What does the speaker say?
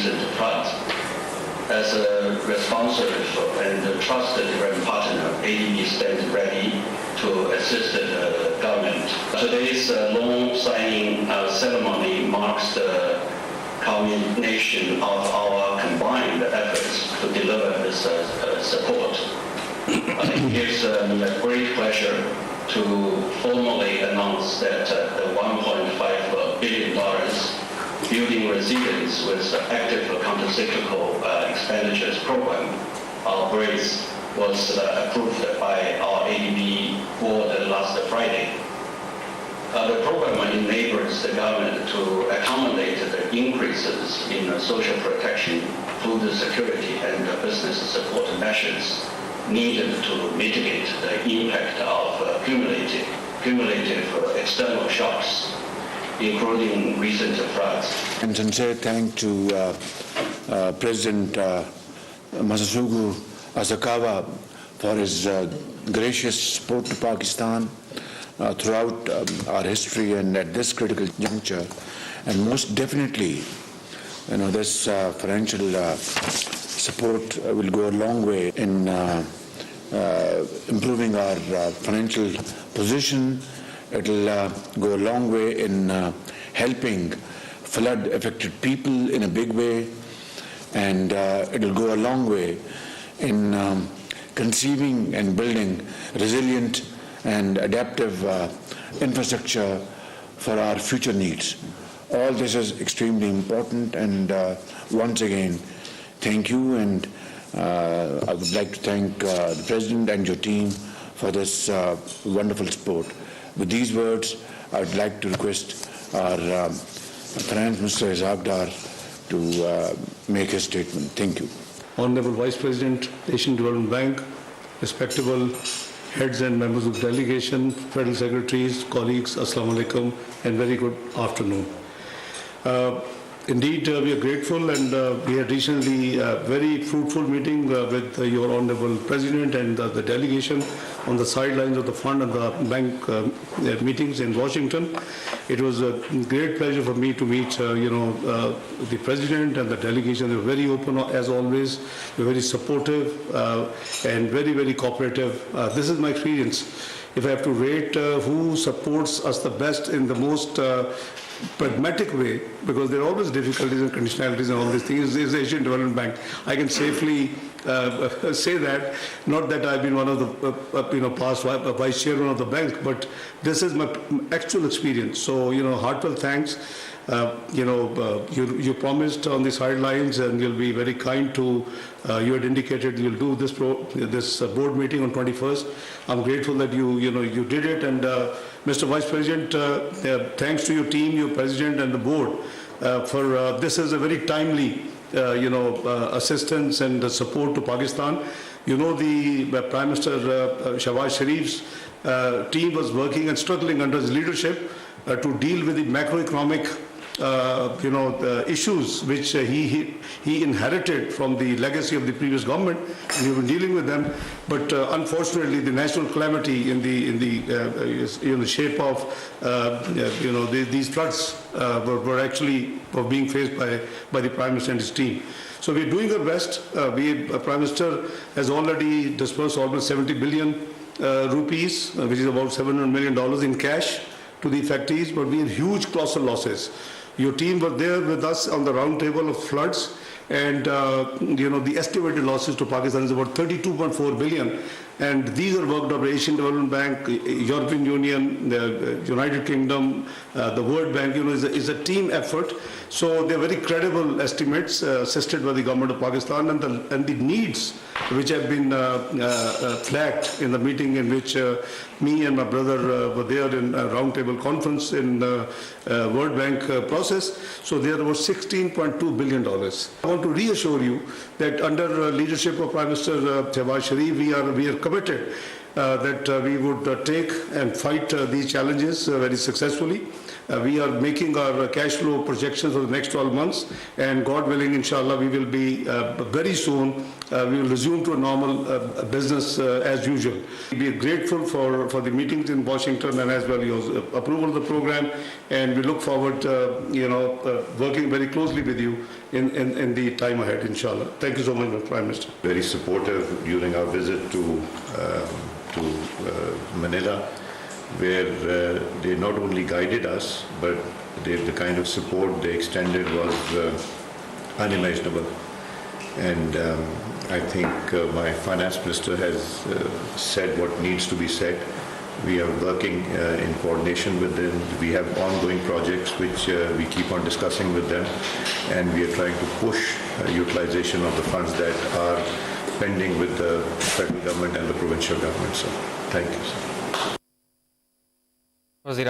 recent floods. As a responsive and trusted partner, ADB stands ready to assist the government. Today's loan signing ceremony marks the culmination of our combined efforts to deliver this support. It gives me a great pleasure to formally announce that the $1.5 billion Building Resilience with Active Countercyclical Expenditures Program, our BRACE, was approved by our ADB board last Friday. The program enables the government to accommodate the increases in social protection, food security, and business support measures needed to mitigate the impact of cumulative external shocks, including recent floods. And sincere thanks to President Masasugu Asakawa for his gracious support to Pakistan throughout our history and at this critical juncture. And most definitely, this financial support will go a long way in improving our financial position. It will go a long way in helping flood-affected people in a big way, and it will go a long way in conceiving and building resilient and adaptive infrastructure for our future needs. All this is extremely important, and once again, thank you, and I would like to thank the President and your team for this wonderful support. With these words, I would like to request our Finance Minister Shehbaz to make his statement. Thank you. Honorable Vice President, Asian Development Bank, respectable heads and members of the delegation, federal secretaries, colleagues, Assalamu alaikum, and very good afternoon. Indeed, we are grateful, and we had recently a very fruitful meeting with your Honorable President and the delegation on the sidelines of the fund and the bank meetings in Washington. It was a great pleasure for me to meet, the President and the delegation. They were very open, as always. They were very supportive and very, very cooperative. This is my experience. If I have to rate who supports us the best in the most pragmatic way, because there are always difficulties and conditionalities and all these things, is the Asian Development Bank. I can safely say that, not that I've been one of the past vice chairman of the bank, but this is my actual experience. So, heartfelt thanks. You promised on the sidelines, and you'll be very kind to, you had indicated you'll do this board meeting on 21st. I'm grateful that you did it, and Mr. Vice President, thanks to your team, your President and the board for this is a very timely assistance and support to Pakistan. The Prime Minister Shehbaz Sharif's team was working and struggling under his leadership to deal with the macroeconomic issues which he inherited from the legacy of the previous government, and we've been dealing with them. But unfortunately, the national calamity in the shape of these floods were being faced by the Prime Minister and his team. So we're doing our best. Prime Minister has already disbursed almost 70 billion rupees, which is about $700 million in cash to the affectees, but we have huge colossal losses. Your team were there with us on the round table of floods, and the estimated losses to Pakistan is about 32.4 billion. And these are worked out by Asian Development Bank, European Union, the United Kingdom, the World Bank. Is a team effort. So they're very credible estimates assisted by the government of Pakistan, and the needs which have been flagged in the meeting in which me and my brother were there in a roundtable conference in World Bank process. So there was $16.2 billion. I want to reassure you that under leadership of Prime Minister Shehbaz Sharif, we are committed that we would take and fight these challenges very successfully. We are making our cash flow projections for the next 12 months, and God willing, inshallah, we will be very soon, we will resume to a normal business as usual. We are grateful for the meetings in Washington and as well your approval of the program, and we look forward working very closely with you in the time ahead, inshallah. Thank you so much, Mr. Prime Minister. Very supportive during our visit to Manila, where they not only guided us, but the kind of support they extended was unimaginable. And I think my finance minister has said what needs to be said. We are working in coordination with them. We have ongoing projects which we keep on discussing with them, and we are trying to push utilization of the funds that are pending with the federal government and the provincial government. So, thank you, sir.